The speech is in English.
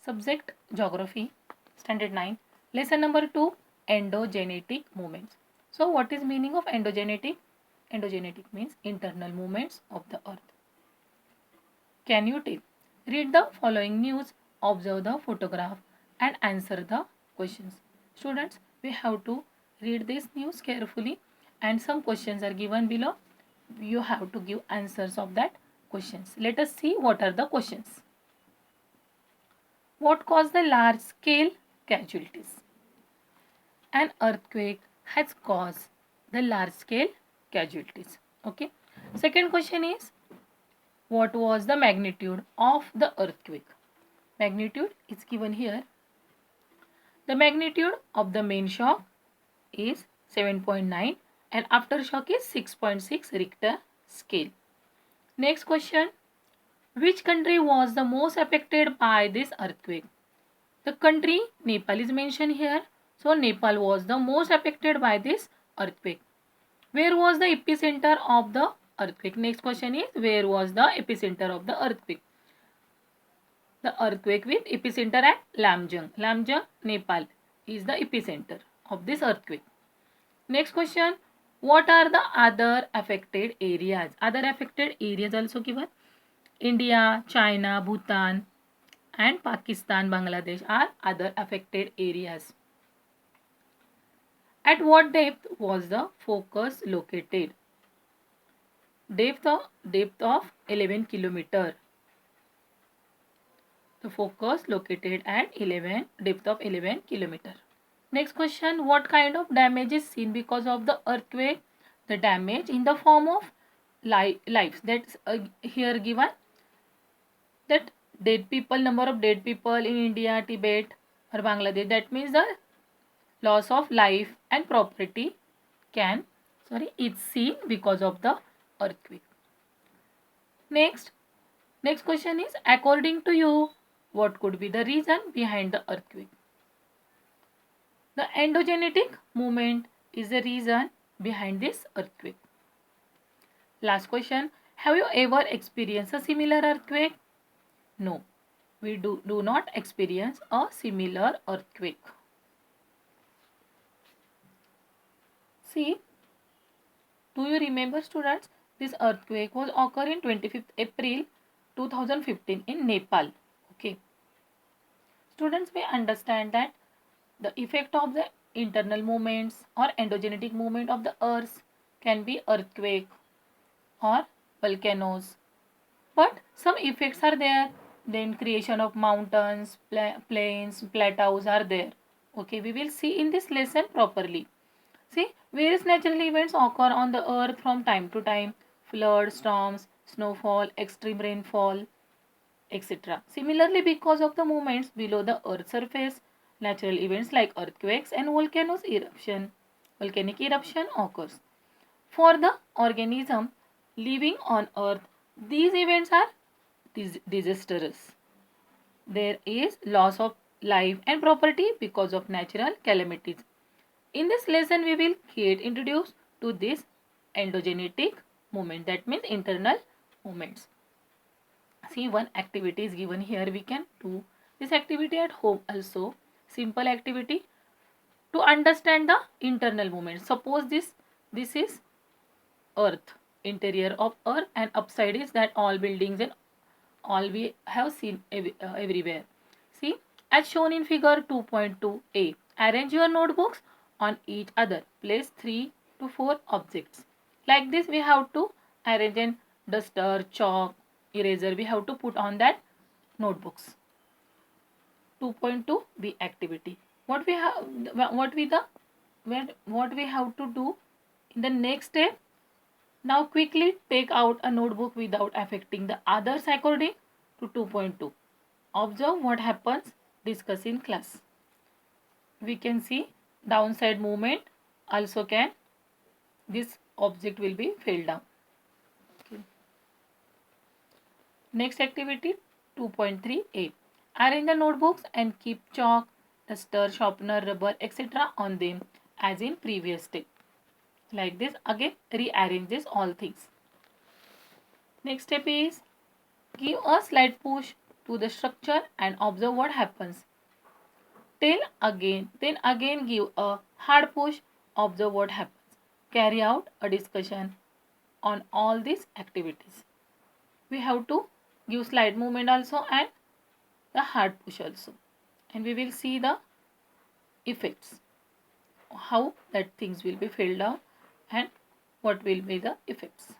Subject Geography, Standard 9, Lesson number 2, Endogenetic Movements. So what is meaning of endogenetic? Endogenetic means internal movements of the earth. Can you tell? Read the following news, observe the photograph and answer the questions. Students, we have to read this news carefully and some questions are given below. You have to give answers of that questions. Let us see what are the questions. What caused the large scale casualties? An earthquake has caused the large scale casualties. Okay. Second question is, what was the magnitude of the earthquake? Magnitude is given here. The magnitude of the main shock is 7.9 and aftershock is 6.6 Richter scale. Next question. Which country was the most affected by this earthquake? The country Nepal is mentioned here. So Nepal was the most affected by this earthquake. Where was the epicenter of the earthquake? Next question is, where was the epicenter of the earthquake? The earthquake with epicenter at Lamjung. Lamjung, Nepal is the epicenter of this earthquake. Next question. What are the other affected areas? Other affected areas also given. India, China, Bhutan and Pakistan, Bangladesh are other affected areas. At what depth was the focus located? Depth of 11 kilometer. The focus located at depth of 11 kilometer. Next question, what kind of damage is seen because of the earthquake? The damage in the form of lives. That's here given. That number of dead people in India, Tibet or Bangladesh. That means the loss of life and property is seen because of the earthquake. Next question is, according to you, what could be the reason behind the earthquake? The endogenetic movement is the reason behind this earthquake. Last question, have you ever experienced a similar earthquake? No, we do not experience a similar earthquake. See, do you remember, students? This earthquake was occurred in 25th April 2015 in Nepal. Okay. Students, we understand that the effect of the internal movements or endogenetic movement of the earth can be earthquake or volcanoes. But some effects are there. Then creation of mountains, plains, plateaus are there. Okay, we will see in this lesson properly. See, various natural events occur on the earth from time to time. Flood, storms, snowfall, extreme rainfall, etc. Similarly, because of the movements below the earth's surface, natural events like earthquakes and volcanic eruption occurs. For the organism living on earth, these events are disastrous. There is loss of life and property because of natural calamities. In this lesson, we will get introduced to this endogenetic movement, that means internal movements. See, one activity is given here. We can do this activity at home also. Simple activity to understand the internal movement. Suppose this is earth, interior of earth, and upside is that all buildings and all we have seen everywhere. See, as shown in figure 2.2a, arrange your notebooks on each other. Place 3 to 4 objects. Like this, we have to arrange a duster, chalk, eraser. We have to put on that notebooks. 2.2b activity. What we have to do in the next step? Now quickly take out a notebook without affecting the others according to 2.2. Observe what happens. Discuss in class. We can see downside movement also can. This object will be fell down. Okay. Next activity 2.3a. Arrange the notebooks and keep chalk, duster, sharpener, rubber, etc. on them as in previous step. Like this, again rearrange this all things. Next step is give a slight push to the structure and observe what happens. Then again give a hard push, observe what happens. Carry out a discussion on all these activities. We have to give slide movement also and the hard push also. And we will see the effects, how that things will be filled down and what will be the effects.